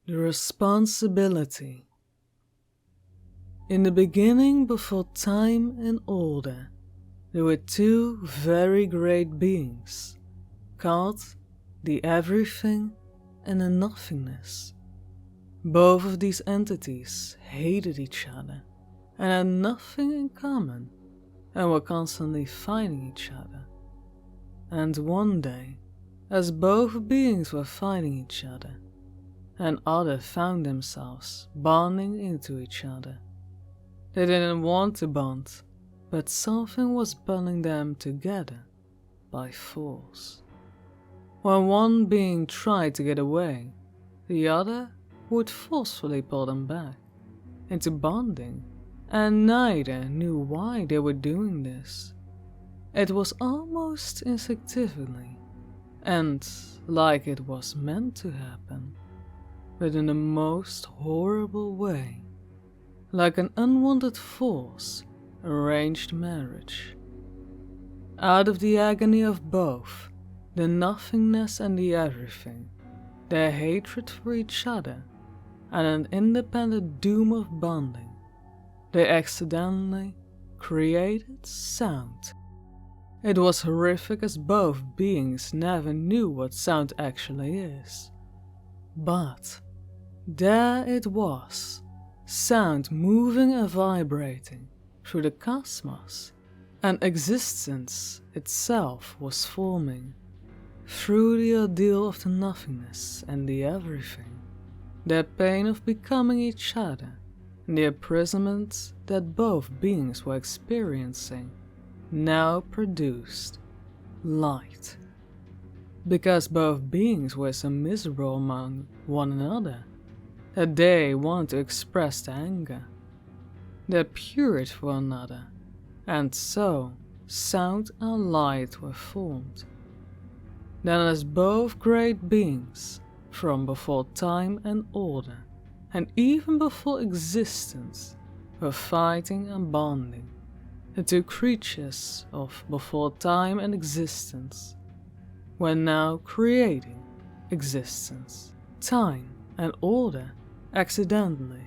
The responsibility. In the beginning, before time and order, there were two very great beings, called the Everything and the Nothingness. Both of these entities hated each other and had nothing in common, and were constantly fighting each other. And one day, as both beings were fighting each other, and others found themselves bonding into each other. They didn't want to bond, but something was pulling them together by force. When one being tried to get away, the other would forcefully pull them back into bonding, and neither knew why they were doing this. It was almost instinctively, and like it was meant to happen, but in the most horrible way, like an unwanted force arranged marriage. Out of the agony of both, the nothingness and the everything, their hatred for each other, and an independent doom of bonding, they accidentally created sound. It was horrific, as both beings never knew what sound actually is. But there it was, sound moving and vibrating through the cosmos, and existence itself was forming. Through the ordeal of the nothingness and the everything, their pain of becoming each other, and the imprisonment that both beings were experiencing, now produced light. Because both beings were so miserable among one another, that they wanted to express their anger. They appeared for one another, and so sound and light were formed. Then, as both great beings, from before time and order, and even before existence, were fighting and bonding, the two creatures of before time and existence were now creating existence, time, and order accidentally.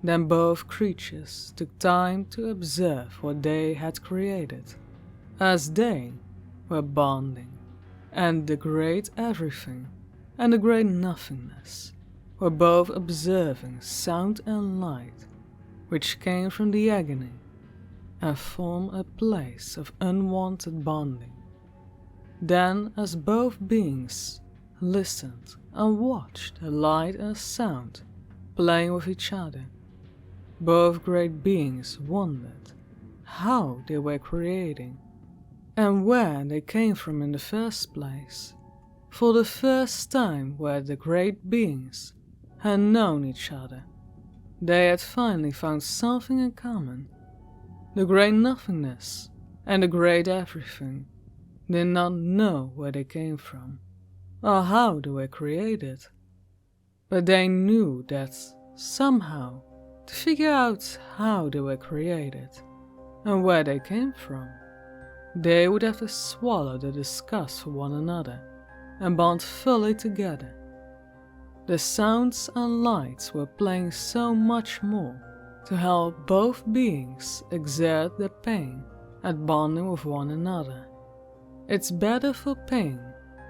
Then both creatures took time to observe what they had created, as they were bonding, and the great everything and the great nothingness were both observing sound and light, which came from the agony, and form a place of unwanted bonding. Then, as both beings listened and watched the light and sound playing with each other, both great beings wondered how they were creating, and where they came from in the first place. For the first time where the great beings had known each other, they had finally found something in common. The great nothingness and the great everything did not know where they came from, or how they were created, but they knew that somehow, to figure out how they were created and where they came from, they would have to swallow the disgust for one another and bond fully together. The sounds and lights were playing so much more to help both beings exert their pain at bonding with one another. It's better for pain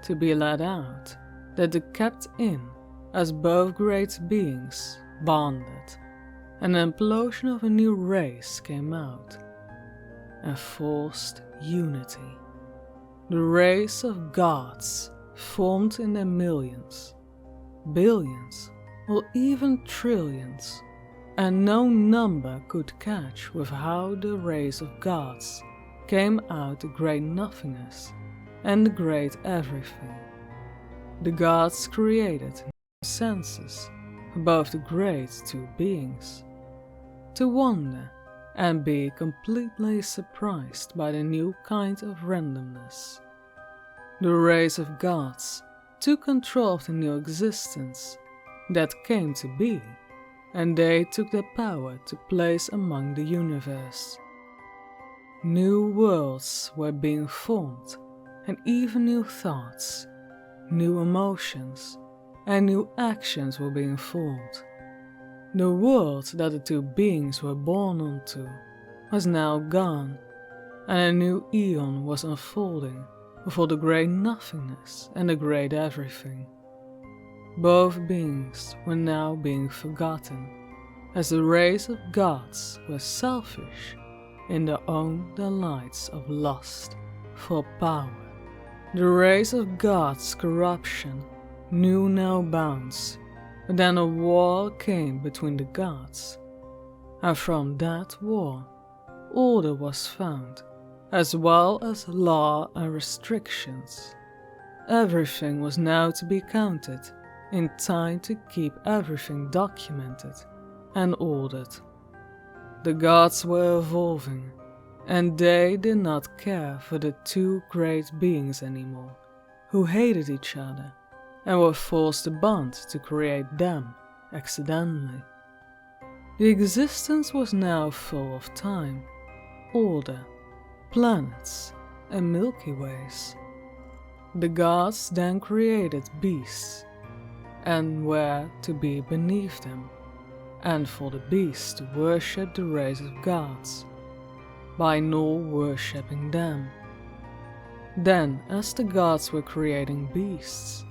to be let out than to kept in, as both great beings bonded. An implosion of a new race came out, and forced unity. The race of gods formed in their millions, billions, or even trillions, and no number could catch with how the race of gods came out the great nothingness and the great everything. The gods created senses above the great two beings, to wonder and be completely surprised by the new kind of randomness. The race of gods took control of the new existence that came to be, and they took their power to place among the universe. new worlds were being formed, and even new thoughts, new emotions, and new actions were being formed. The world that the two beings were born onto was now gone, and a new eon was unfolding before the great nothingness and the great everything. Both beings were now being forgotten, as the race of gods were selfish in their own delights of lust for power. The race of gods' corruption knew no bounds, but then a war came between the gods, and from that war, order was found, as well as law and restrictions. Everything was now to be counted in time to keep everything documented and ordered. The gods were evolving, and they did not care for the two great beings anymore, who hated each other and were forced to bond to create them accidentally. The existence was now full of time, order, planets, and Milky Ways. The gods then created beasts, and were to be beneath them, and for the beasts to worship the race of gods, by nor worshipping them. Then, as the gods were creating beasts,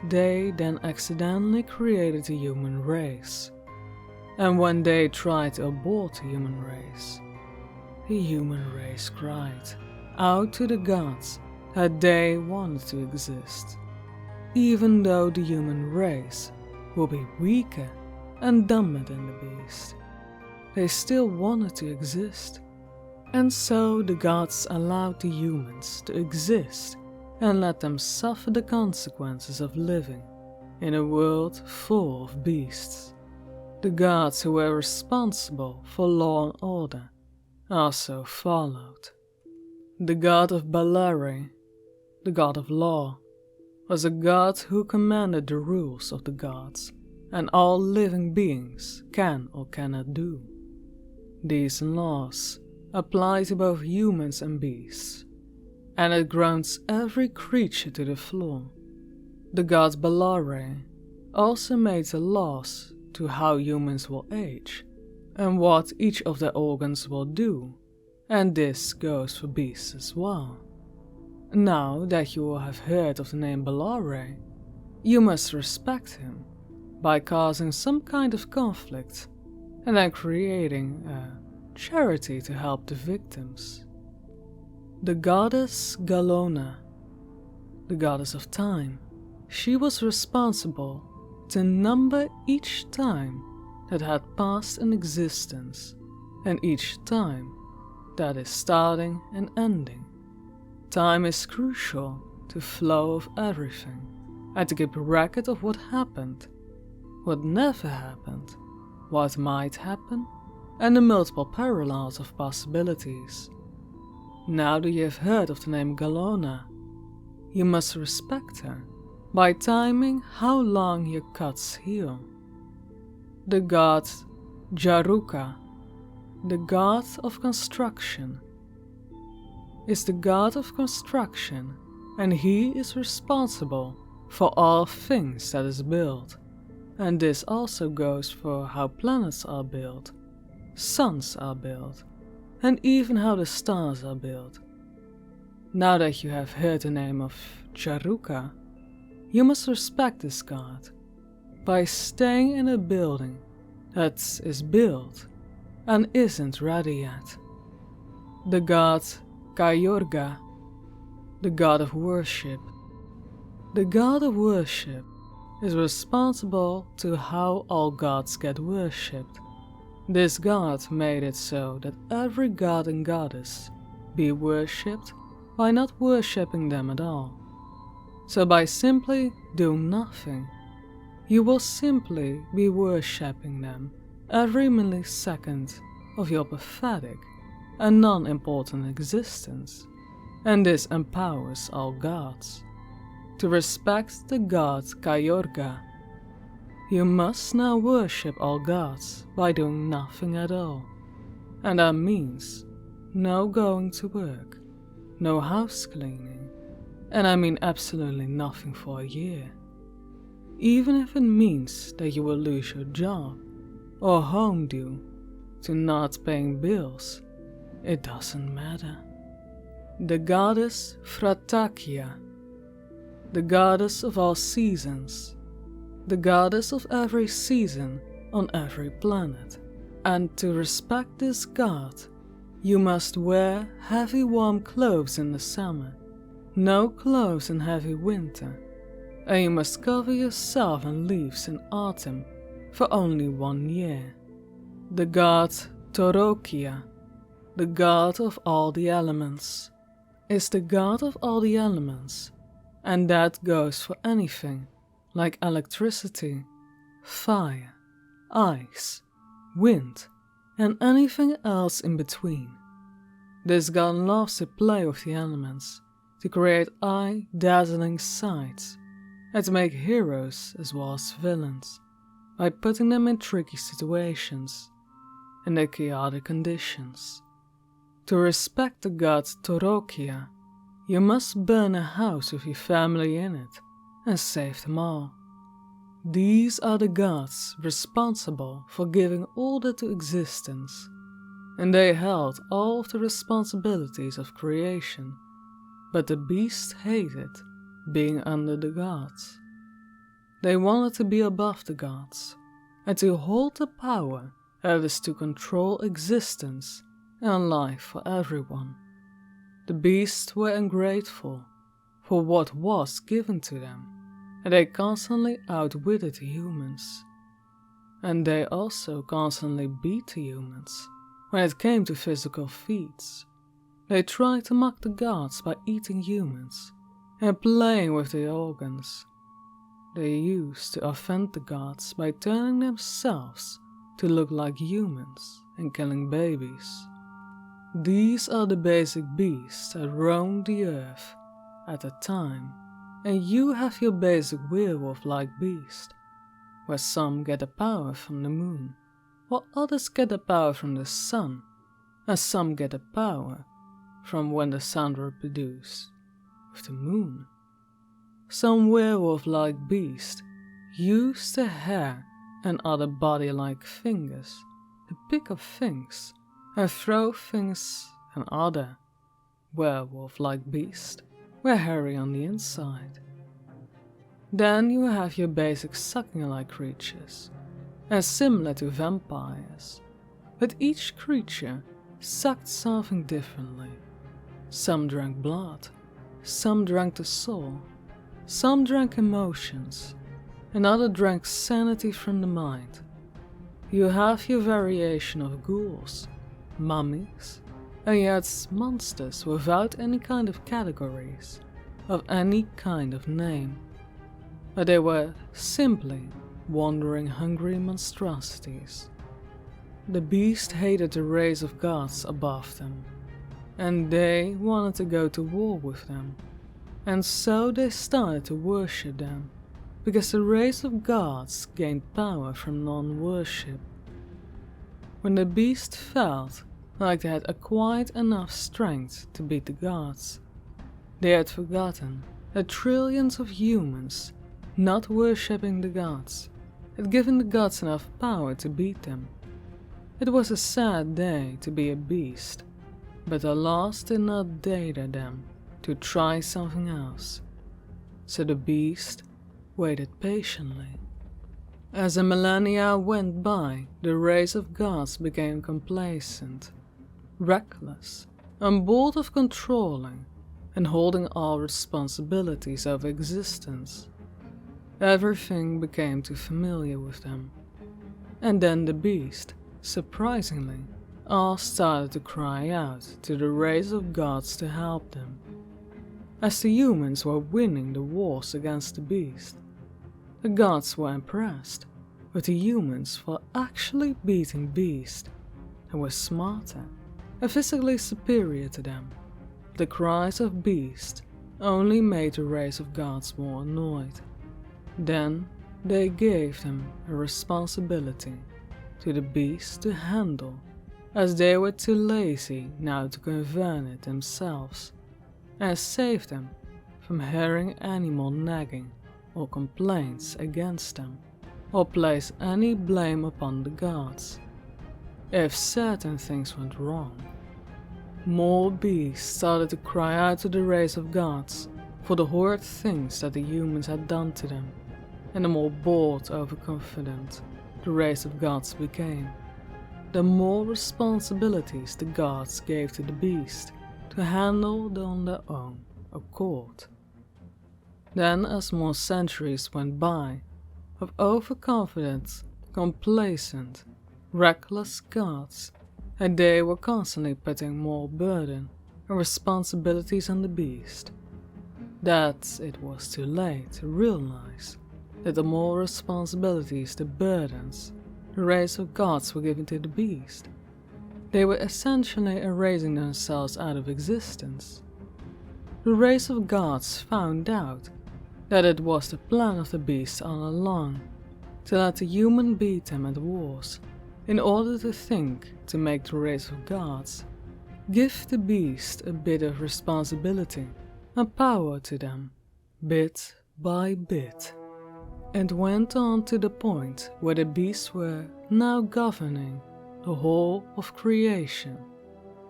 they then accidentally created the human race, and when they tried to abort the human race cried out to the gods that they wanted to exist, even though the human race will be weaker and dumber than the beast. They still wanted to exist, and so the gods allowed the humans to exist and let them suffer the consequences of living in a world full of beasts. The gods who were responsible for law and order also followed. The god of Balare, the god of law, was a god who commanded the rules of the gods and all living beings can or cannot do. These laws apply to both humans and beasts, and it grounds every creature to the floor. The god Balare also made the laws to how humans will age and what each of their organs will do, and this goes for beasts as well. Now that you will have heard of the name Balare, you must respect him by causing some kind of conflict and then creating a charity to help the victims. The goddess Galona, the goddess of time, she was responsible to number each time that had passed in existence and each time that is starting and ending. Time is crucial to flow of everything and to keep a record of what happened, what never happened, what might happen, and the multiple parallels of possibilities. Now that you have heard of the name Galona, you must respect her by timing how long your cuts heal. The god Jaruka, the god of construction, is the god of construction, and he is responsible for all things that is built, and this also goes for how planets are built, suns are built, and even how the stars are built. Now that you have heard the name of Jaruka, you must respect this god by staying in a building that is built and isn't ready yet. The god Kayorga, the god of worship. The god of worship is responsible to how all gods get worshipped. This god made it so that every god and goddess be worshipped by not worshipping them at all. So by simply doing nothing, you will simply be worshipping them every millisecond of your pathetic and non-important existence, and this empowers all gods. To respect the god Kayorga, you must now worship all gods by doing nothing at all, and that means no going to work, no house cleaning, and I mean absolutely nothing for a year. Even if it means that you will lose your job or home due to not paying bills, it doesn't matter. The goddess Fratakia, the goddess of all seasons, the goddess of every season on every planet. And to respect this god, you must wear heavy warm clothes in the summer, no clothes in heavy winter, and you must cover yourself in leaves in autumn for only 1 year. The god Torokia, the god of all the elements, is the god of all the elements, and that goes for anything like electricity, fire, ice, wind, and anything else in between. This god loves to play with the elements, to create eye-dazzling sights, and to make heroes as well as villains, by putting them in tricky situations, and their chaotic conditions. To respect the god Torokia, you must burn a house with your family in it, and save them all. These are the gods responsible for giving order to existence, and they held all of the responsibilities of creation, but the beasts hated being under the gods. They wanted to be above the gods, and to hold the power that is to control existence and life for everyone. The beasts were ungrateful for what was given to them, and they constantly outwitted humans. And they also constantly beat the humans when it came to physical feats. They tried to mock the gods by eating humans and playing with their organs. They used to offend the gods by turning themselves to look like humans and killing babies. These are the basic beasts that roamed the earth at the time, and you have your basic werewolf-like beast, where some get the power from the moon, while others get the power from the sun, and some get the power from when the sun reproduced with the moon. Some werewolf-like beasts use their hair and other body-like fingers to pick up things and throw things, and other werewolf-like beasts were hairy on the inside. Then you have your basic sucking-like creatures, and similar to vampires, but each creature sucked something differently. Some drank blood, some drank the soul, some drank emotions, and others drank sanity from the mind. You have your variation of ghouls, mummies, and yet monsters without any kind of categories, of any kind of name. But they were simply wandering hungry monstrosities. The beast hated the race of gods above them, and they wanted to go to war with them, and so they started to worship them, because the race of gods gained power from non-worship. When the beast felt like they had acquired enough strength to beat the gods, they had forgotten that trillions of humans not worshipping the gods had given the gods enough power to beat them. It was a sad day to be a beast, but the laws did not dare them to try something else, so the beast waited patiently. As the millennia went by, the race of gods became complacent, reckless, and bored of controlling and holding all responsibilities of existence. Everything became too familiar with them, and then the beast, surprisingly, all started to cry out to the race of gods to help them. As the humans were winning the wars against the beast, the gods were impressed with the humans for actually beating beast, and were smarter and physically superior to them. The cries of beast only made the race of gods more annoyed. Then they gave them a responsibility to the beast to handle as they were too lazy now to govern it themselves, and saved them from hearing any more nagging or complaints against them, or place any blame upon the gods. If certain things went wrong, more beasts started to cry out to the race of gods for the horrid things that the humans had done to them, and the more bored, overconfident the race of gods became, the more responsibilities the gods gave to the beast to handle on their own accord. Then, as more centuries went by of overconfident, complacent, reckless gods, and they were constantly putting more burden and responsibilities on the beast, that it was too late to realize that the more responsibilities, the burdens, the race of gods were giving to the beast, they were essentially erasing themselves out of existence. The race of gods found out that it was the plan of the beast all along to let the human beat them at wars, in order to make the race of gods give the beast a bit of responsibility and power to them, bit by bit, and went on to the point where the beasts were now governing the whole of creation,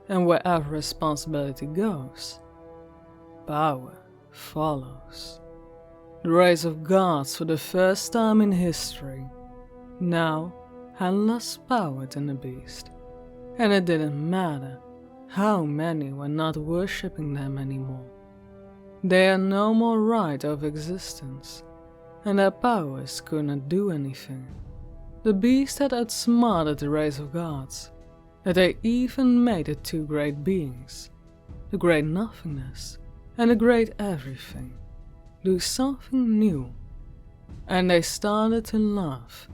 and wherever responsibility goes, power follows. The race of gods, for the first time in history, now had less power than the beast, and it didn't matter how many were not worshipping them anymore. They had no more right of existence, and their powers could not do anything. The beast had outsmarted the race of gods, that they even made the two great beings, the great nothingness and the great everything, do something new, and they started to laugh,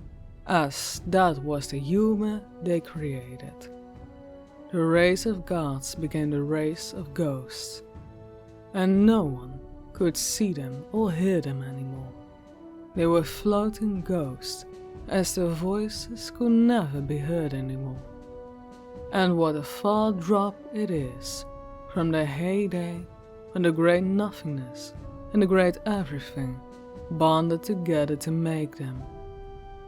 as that was the humor they created. The race of gods became the race of ghosts, and no one could see them or hear them anymore. They were floating ghosts, as their voices could never be heard anymore. And what a far drop it is from the heyday when the great nothingness and the great everything bonded together to make them.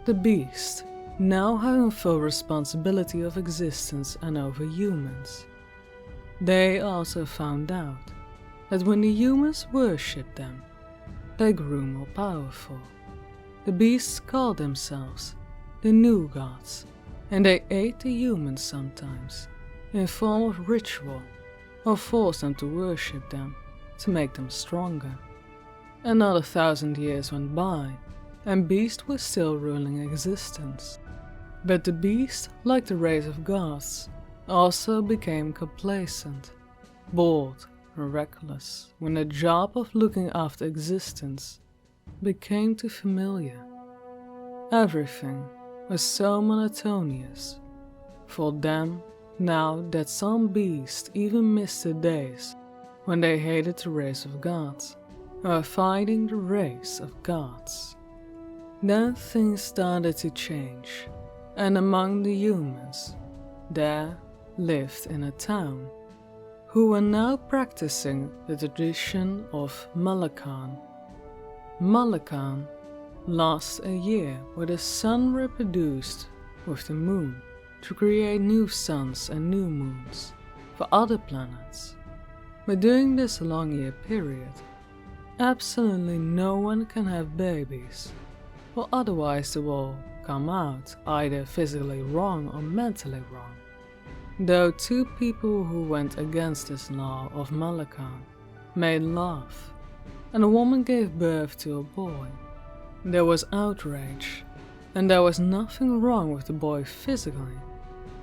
The beast, now having full responsibility of existence and over humans. They also found out that when the humans worshipped them, they grew more powerful. The beasts called themselves the new gods, and they ate the humans sometimes in form of ritual, or forced them to worship them to make them stronger. Another 1,000 years went by, and beasts were still ruling existence. But the beast, like the race of gods, also became complacent, bored and reckless when the job of looking after existence became too familiar. Everything was so monotonous for them now that some beasts even missed the days when they hated the race of gods and were fighting the race of gods. Then things started to change, and among the humans there lived in a town who were now practicing the tradition of Malakan. Malakan lasts a year where the sun reproduced with the moon to create new suns and new moons for other planets. But during this long year period, absolutely no one can have babies, or otherwise they will come out either physically wrong or mentally wrong. Though two people who went against this law of Malakan made love, and a woman gave birth to a boy, there was outrage, and there was nothing wrong with the boy physically,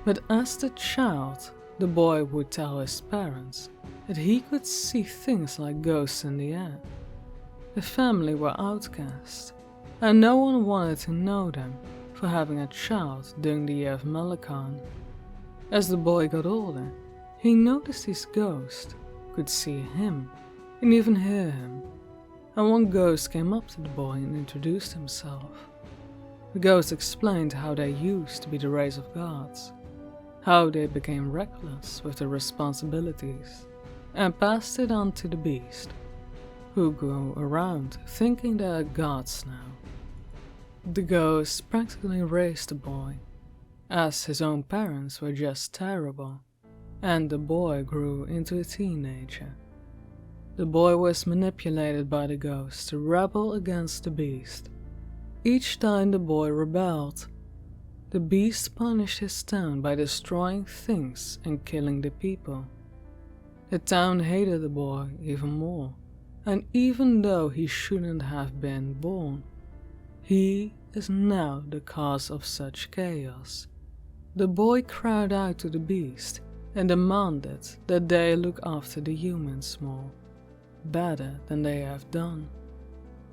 but as the child, the boy would tell his parents that he could see things like ghosts in the air. The family were outcast, and no one wanted to know them for having a child during the year of Malakan. As the boy got older, he noticed his ghost could see him and even hear him, and one ghost came up to the boy and introduced himself. The ghost explained how they used to be the race of gods, how they became reckless with their responsibilities and passed it on to the beast, who go around thinking they are gods now. The ghost practically raised the boy, as his own parents were just terrible, and the boy grew into a teenager. The boy was manipulated by the ghost to rebel against the beast. Each time the boy rebelled, the beast punished his town by destroying things and killing the people. The town hated the boy even more, and even though he shouldn't have been born, he is now the cause of such chaos. The boy cried out to the beast and demanded that they look after the humans more, better than they have done.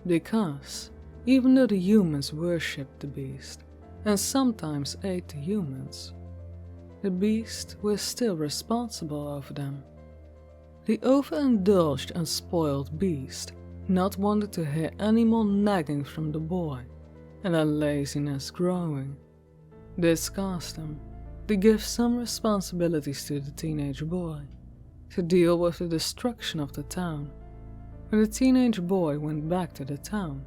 Because, even though the humans worshipped the beast and sometimes ate the humans, the beast was still responsible over them. The overindulged and spoiled beast not wanted to hear any more nagging from the boy, and their laziness growing. This caused them to give some responsibilities to the teenage boy, to deal with the destruction of the town. When the teenage boy went back to the town,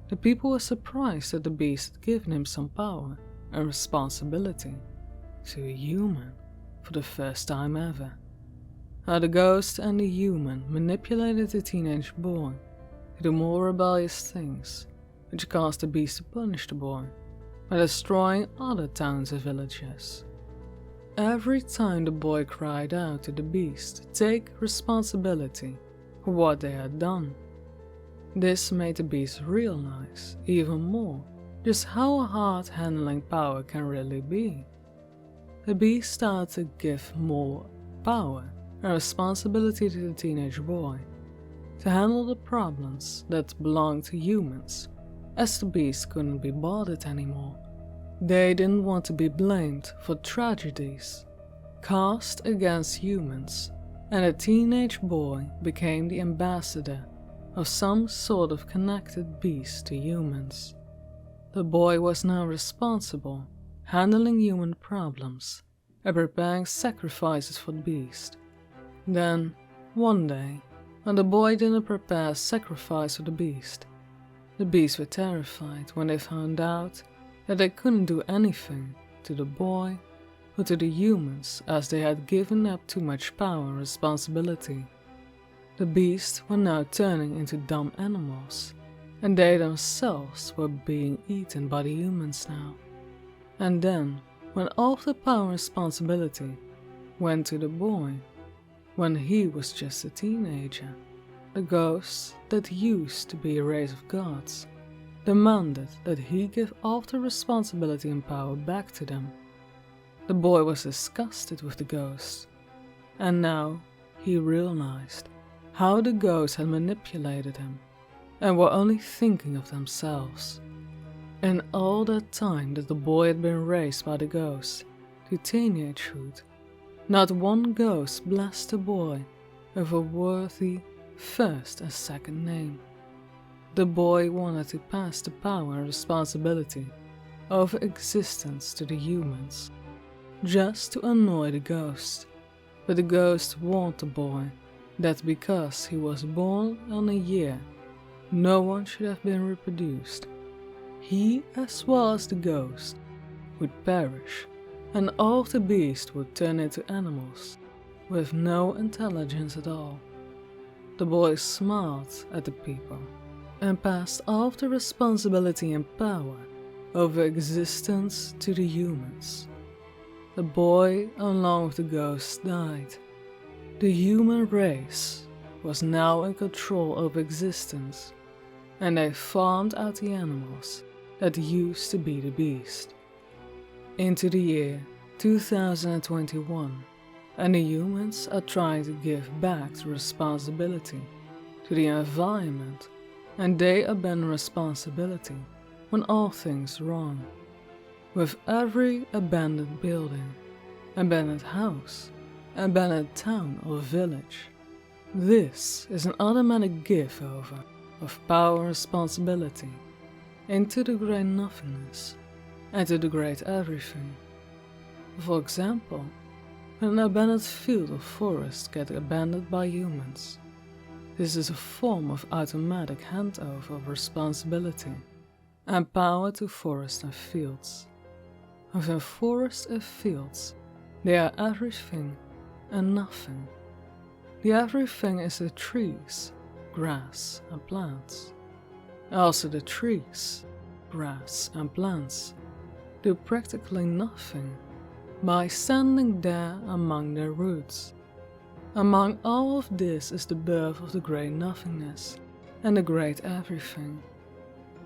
the people were surprised that the beast had given him some power and responsibility to a human for the first time ever. How the ghost and the human manipulated the teenage boy to do more rebellious things, which caused the beast to punish the boy by destroying other towns and villages. Every time the boy cried out to the beast to take responsibility for what they had done, this made the beast realize even more just how hard handling power can really be. The beast started to give more power and responsibility to the teenage boy to handle the problems that belonged to humans, as the beast couldn't be bothered anymore. They didn't want to be blamed for tragedies cast against humans, and the teenage boy became the ambassador of some sort of connected beast to humans. The boy was now responsible, handling human problems and preparing sacrifices for the beast. Then, one day, when the boy didn't prepare a sacrifice for the beast were terrified when they found out that they couldn't do anything to the boy or to the humans, as they had given up too much power and responsibility. The beasts were now turning into dumb animals, and they themselves were being eaten by the humans now. And then, when all of the power and responsibility went to the boy, when he was just a teenager, the ghosts that used to be a race of gods demanded that he give all the responsibility and power back to them. The boy was disgusted with the ghosts, and now he realized how the ghosts had manipulated him and were only thinking of themselves. In all that time that the boy had been raised by the ghosts to teenagehood, not one ghost blessed the boy with a worthy first and second name. The boy wanted to pass the power and responsibility over existence to the humans, just to annoy the ghost. But the ghost warned the boy that because he was born on a year, no one should have been reproduced. He, as well as the ghost, would perish, and all of the beasts would turn into animals with no intelligence at all. The boy smiled at the people and passed all of the responsibility and power over existence to the humans. The boy, along with the ghost, died. The human race was now in control of existence, and they farmed out the animals that used to be the beast. Into the year 2021, and the humans are trying to give back the responsibility to the environment, and they abandon responsibility when all things wrong. With every abandoned building, abandoned house, abandoned town or village, this is an automatic give over of power and responsibility into the great nothingness and to the great everything. For example, when an abandoned field or forest gets abandoned by humans, this is a form of automatic handover of responsibility and power to forests and fields. Within forests and fields, they are everything and nothing. The everything is the trees, grass, and plants. Also, the trees, grass, and plants do practically nothing by standing there among their roots. Among all of this is the birth of the great nothingness and the great everything.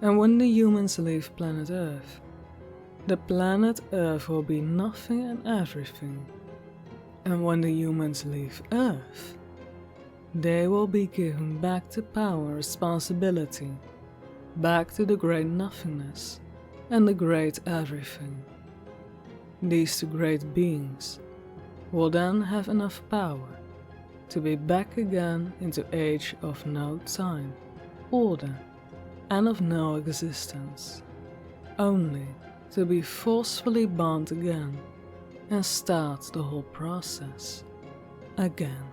And when the humans leave planet Earth, the planet Earth will be nothing and everything. And when the humans leave Earth, they will be given back to power and responsibility, back to the great nothingness and the great everything. These two great beings will then have enough power to be back again into age of no time, order, and of no existence, only to be forcefully bound again and start the whole process again.